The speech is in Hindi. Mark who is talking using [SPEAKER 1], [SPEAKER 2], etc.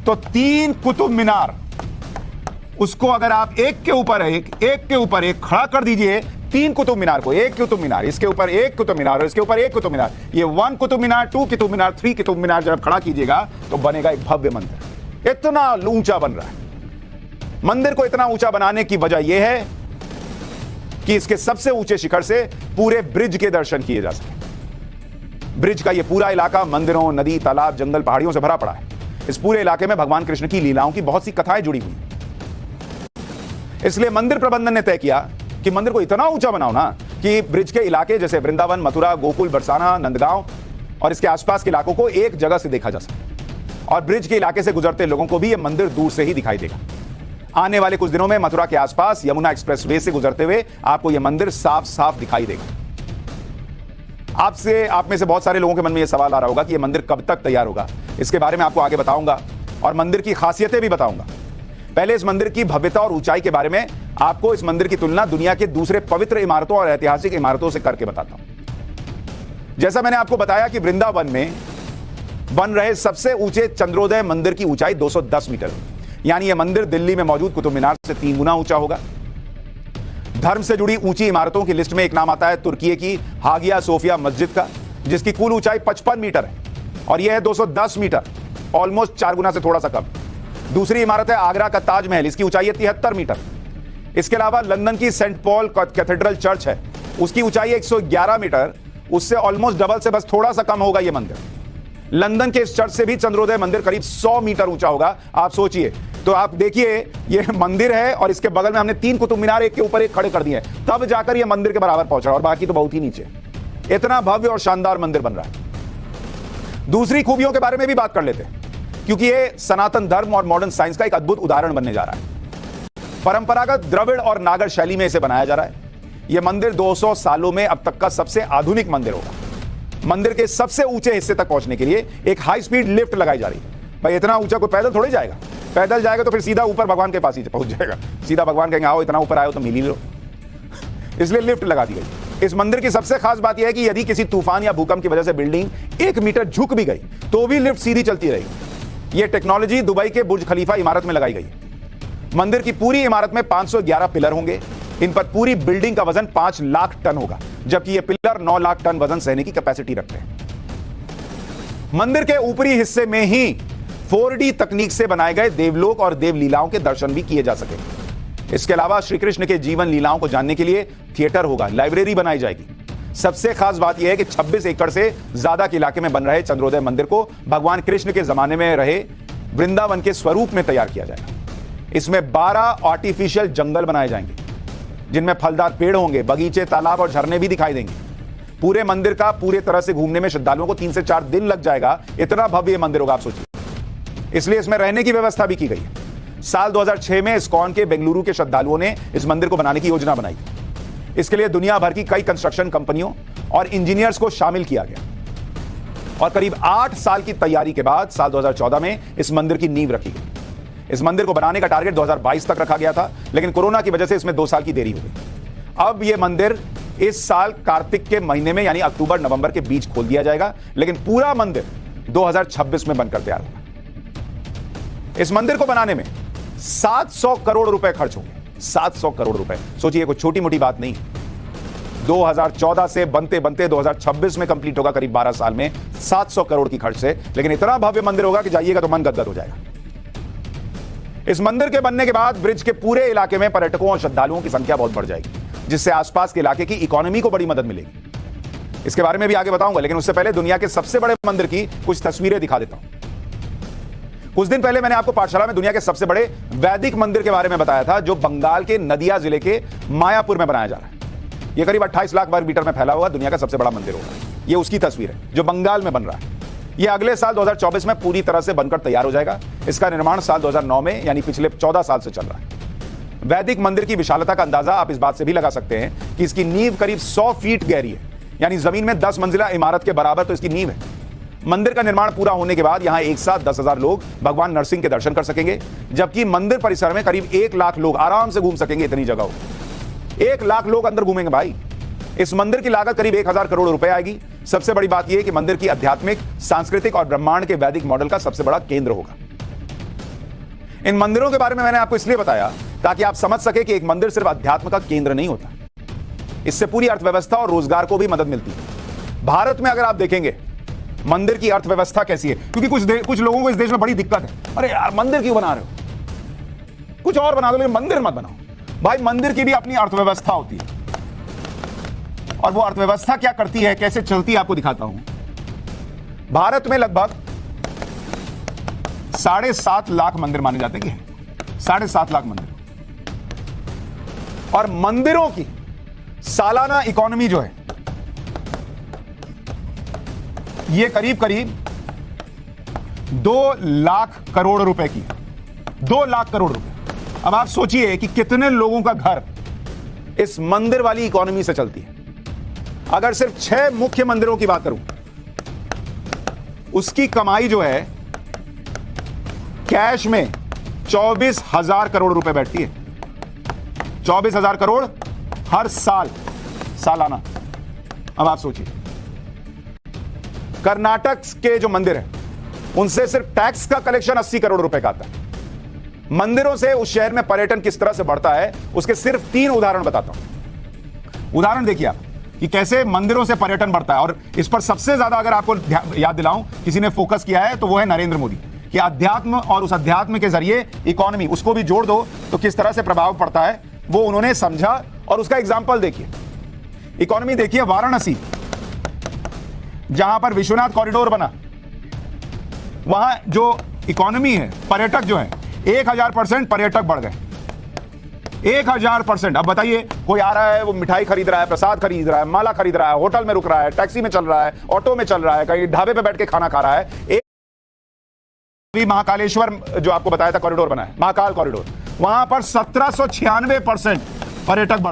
[SPEAKER 1] तो 3 कुतुब मीनार, उसको अगर आप एक के ऊपर एक खड़ा कर दीजिए, 3 कुतुब मीनार को, एक कुतुब मीनार, इसके ऊपर एक कुतुब मीनार और इसके ऊपर एक कुतुब मीनार, ये 1 कुतुब मीनार, 2 कुतुब मीनार, 3 कुतुब मीनार जब खड़ा कीजिएगा तो बनेगा एक भव्य मंदिर। इतना ऊंचा बन रहा है। मंदिर को इतना ऊंचा बनाने की वजह यह है कि इसके सबसे ऊंचे शिखर से पूरे ब्रिज के दर्शन किए जा सके। ब्रिज का यह पूरा इलाका मंदिरों, नदी, तालाब, जंगल, पहाड़ियों से भरा पड़ा है। इस पूरे इलाके में भगवान कृष्ण की लीलाओं की बहुत सी कथाएं जुड़ी हुई। इसलिए मंदिर प्रबंधन ने तय किया कि मंदिर को इतना ऊंचा बनाओ ना कि ब्रिज के इलाके जैसे वृंदावन, मथुरा, गोकुल, बरसाना, नंदगांव और इसके आसपास के इलाकों को एक जगह से देखा जा सके और ब्रिज के इलाके से गुजरते लोगों को भी यह मंदिर दूर से ही दिखाई देगा। आने वाले कुछ दिनों में मथुरा के आसपास यमुना एक्सप्रेसवे से गुजरते हुए आपको यह मंदिर साफ साफ दिखाई देगा। आप में से बहुत सारे लोगों के मन में यह सवाल आ रहा होगा कि यह मंदिर कब तक तैयार होगा। इसके बारे में आपको आगे बताऊंगा और मंदिर की खासियतें भी बताऊंगा। पहले इस मंदिर की भव्यता और ऊंचाई के बारे में आपको इस मंदिर की तुलना दुनिया के दूसरे पवित्र इमारतों और ऐतिहासिक इमारतों से करके बताता हूं। जैसा मैंने आपको बताया कि वृंदावन में बन रहे सबसे ऊंचे चंद्रोदय मंदिर की ऊंचाई 210 मीटर, यानी यह मंदिर दिल्ली में मौजूद कुतुब मीनार से 3 गुना ऊंचा होगा। धर्म से जुड़ी ऊंची इमारतों की लिस्ट में एक नाम आता है तुर्की की हागिया सोफिया मस्जिद का, जिसकी कुल ऊंचाई 55 मीटर है और यह है 210 मीटर, ऑलमोस्ट 4 गुना से थोड़ा सा कम। दूसरी इमारत है आगरा का ताजमहल, इसकी ऊंचाई है 73 मीटर। इसके अलावा लंदन की सेंट पॉल कैथेड्रल चर्च है, उसकी ऊंचाई है 111 मीटर, उससे ऑलमोस्ट डबल से बस थोड़ा सा कम होगा यह मंदिर। लंदन के इस चर्च से भी चंद्रोदय मंदिर करीब 100 मीटर ऊंचा होगा। आप सोचिए, तो आप देखिए यह मंदिर है और इसके बगल में हमने 3 कुतुब मीनार एक के ऊपर एक खड़े कर दिए हैं, तब जाकर यह मंदिर के बराबर पहुंचा और बाकी तो बहुत ही नीचे। इतना भव्य और शानदार मंदिर बन रहा है। दूसरी खूबियों के बारे में भी बात कर लेते हैं, क्योंकि यह सनातन धर्म और मॉडर्न साइंस का एक अद्भुत उदाहरण बनने जा रहा है। परंपरागत द्रविड़ और नागर शैली में इसे बनाया जा रहा है। यह मंदिर 200 सालों में अब तक का सबसे आधुनिक मंदिर होगा। मंदिर के सबसे ऊंचे हिस्से तक पहुंचने के लिए एक हाई स्पीड लिफ्ट लगाई जा रही है। भाई इतना ऊंचा कोई पैदल थोड़ी जाएगा, पैदल जाएगा तो फिर सीधा ऊपर भगवान के पास ही पहुंच जाएगा। सीधा भगवान कहेंगे आओ, इतना ऊपर आयो तो मिल ही लो। इसलिए लिफ्ट लगा दी गई। इस मंदिर की सबसे खास बात यह है कि यदि किसी तूफान या भूकंप की वजह से बिल्डिंग 1 मीटर झुक भी गई तो भी लिफ्ट सीधी चलती रहेगी। यह टेक्नोलॉजी दुबई के बुर्ज खलीफा इमारत में लगाई गई। मंदिर की पूरी इमारत में 511 पिलर होंगे। इन पर पूरी बिल्डिंग का वजन 5 लाख टन होगा, जबकि ये पिलर 9 लाख टन वजन सहने की कैपेसिटी रखते हैं। मंदिर के ऊपरी हिस्से में ही 4D तकनीक से बनाए गए देवलोक और देवलीलाओं के दर्शन भी किए जा सके। इसके अलावा श्री कृष्ण के जीवन लीलाओं को जानने के लिए थिएटर होगा, लाइब्रेरी बनाई जाएगी। सबसे खास बात यह है कि 26 एकड़ से ज्यादा के इलाके में बन रहे चंद्रोदय मंदिर को भगवान कृष्ण के जमाने में रहे वृंदावन के स्वरूप में तैयार किया जाएगा। इसमें 12 आर्टिफिशियल जंगल बनाए जाएंगे, जिनमें फलदार पेड़ होंगे, बगीचे, तालाब और झरने भी दिखाई देंगे। पूरे मंदिर का पूरे तरह से घूमने में श्रद्धालुओं को 3 से 4 दिन लग जाएगा। इतना भव्य मंदिर होगा, आप सोचिए। इसलिए इसमें रहने की व्यवस्था भी की गई है। साल 2006 में इस्कॉन के बेंगलुरु के श्रद्धालुओं ने इस मंदिर को बनाने की योजना बनाई थी। इसके लिए दुनिया भर की कई कंस्ट्रक्शन कंपनियों और इंजीनियर्स को शामिल किया गया और करीब 8 साल की तैयारी के बाद साल 2014 में इस मंदिर की नींव रखी गई। इस मंदिर को बनाने का टारगेट 2022 तक रखा गया था, लेकिन कोरोना की वजह से इसमें 2 साल की देरी हो गई। अब यह मंदिर इस साल कार्तिक के महीने में यानी अक्टूबर नवंबर के बीच खोल दिया जाएगा, लेकिन पूरा मंदिर 2026 में बनकर तैयार होगा। इस मंदिर को बनाने में 700 करोड़ रुपए खर्च होंगे। 700 करोड़ रुपए, सोचिए, कोई छोटी मोटी बात नहीं। 2014 से बनते बनते 2026 में कंप्लीट होगा, करीब 12 साल में 700 करोड़ की खर्च से। लेकिन इतना भव्य मंदिर होगा कि जाइएगा तो मन गदगद हो जाएगा। इस मंदिर के बनने के बाद ब्रिज के पूरे इलाके में पर्यटकों और श्रद्धालुओं की संख्या बहुत बढ़ जाएगी, जिससे आसपास के इलाके की इकोनॉमी को बड़ी मदद मिलेगी। इसके बारे में भी आगे बताऊंगा, लेकिन उससे पहले दुनिया के सबसे बड़े मंदिर की कुछ तस्वीरें दिखा देता हूं। कुछ दिन पहले मैंने आपको पाठशाला में दुनिया के सबसे बड़े वैदिक मंदिर के बारे में बताया था, जो बंगाल के नदिया जिले के मायापुर में बनाया जा रहा है। यह करीब 28 लाख वर्ग मीटर में फैला हुआ दुनिया का सबसे बड़ा मंदिर होगा। यह उसकी तस्वीर है जो बंगाल में बन रहा है। यह अगले साल 2024 में पूरी तरह से बनकर तैयार हो जाएगा। इसका निर्माण साल 2009 में यानी पिछले 14 साल से चल रहा है। वैदिक मंदिर की विशालता का अंदाजा आप इस बात से भी लगा सकते हैं कि इसकी नींव करीब 100 फीट गहरी है, यानी जमीन में 10 मंजिला इमारत के बराबर तो इसकी नींव है। मंदिर का निर्माण पूरा होने के बाद यहां एक साथ 10,000 लोग भगवान नरसिंह के दर्शन कर सकेंगे, जबकि मंदिर परिसर में करीब 1 लाख लोग आराम से घूम सकेंगे। इतनी जगह हो, 1 लाख लोग अंदर घूमेंगे भाई। इस मंदिर की लागत करीब 1000 करोड़ रुपए आएगी। सबसे बड़ी बात यह है कि मंदिर की आध्यात्मिक, सांस्कृतिक और ब्रह्मांड के वैदिक मॉडल का सबसे बड़ा केंद्र होगा। इन मंदिरों के बारे में मैंने आपको इसलिए बताया ताकि आप समझ सके कि एक मंदिर सिर्फ अध्यात्म का केंद्र नहीं होता, इससे पूरी अर्थव्यवस्था और रोजगार को भी मदद मिलती है। भारत में अगर आप देखेंगे मंदिर की अर्थव्यवस्था कैसी है, क्योंकि कुछ लोगों को इस देश में बड़ी दिक्कत है, अरे यार मंदिर क्यों बना रहे हो, कुछ और बना दो लेकिन मंदिर मत बनाओ। भाई मंदिर की भी अपनी अर्थव्यवस्था होती है, और वो अर्थव्यवस्था क्या करती है, कैसे चलती है, आपको दिखाता हूं। भारत में लगभग 7.5 लाख मंदिर माने जाते हैं कि 7.5 लाख मंदिर, और मंदिरों की सालाना इकोनॉमी जो है ये करीब करीब 2 लाख करोड़ रुपए की, 2 लाख करोड़ रुपए। अब आप सोचिए कि कितने लोगों का घर इस मंदिर वाली इकोनॉमी से चलती है। अगर सिर्फ 6 मुख्य मंदिरों की बात करूं, उसकी कमाई जो है कैश में 24,000 करोड़ रुपए बैठती है। 24,000 करोड़ हर साल, सालाना। अब आप सोचिए, कर्नाटक के जो मंदिर हैं उनसे सिर्फ टैक्स का कलेक्शन 80 करोड़ रुपए का आता है। मंदिरों से उस शहर में पर्यटन किस तरह से बढ़ता है, उसके सिर्फ 3 उदाहरण बताता हूं। उदाहरण देखिए आप कि कैसे मंदिरों से पर्यटन बढ़ता है, और इस पर सबसे ज्यादा अगर आपको याद दिलाऊं किसी ने फोकस किया है तो वो है नरेंद्र मोदी, कि अध्यात्म और उस अध्यात्म के जरिए इकोनॉमी, उसको भी जोड़ दो तो किस तरह से प्रभाव पड़ता है वो उन्होंने समझा, और उसका एग्जाम्पल देखिए। इकोनॉमी देखिए, वाराणसी जहां पर विश्वनाथ कॉरिडोर बना, वहां जो इकोनॉमी है, पर्यटक जो है 1000% पर्यटक बढ़ गए, 1000%। अब बताइए, कोई आ रहा है वो मिठाई खरीद रहा है, प्रसाद खरीद रहा है, माला खरीद रहा है, होटल में रुक रहा है, टैक्सी में चल रहा है, ऑटो में चल रहा है, कहीं ढाबे पे बैठ के खाना खा रहा है। महाकालेश्वर जो आपको बताया था कॉरिडोर बना है, महाकाल कॉरिडोर, वहां पर 1796% पर्यटक बढ़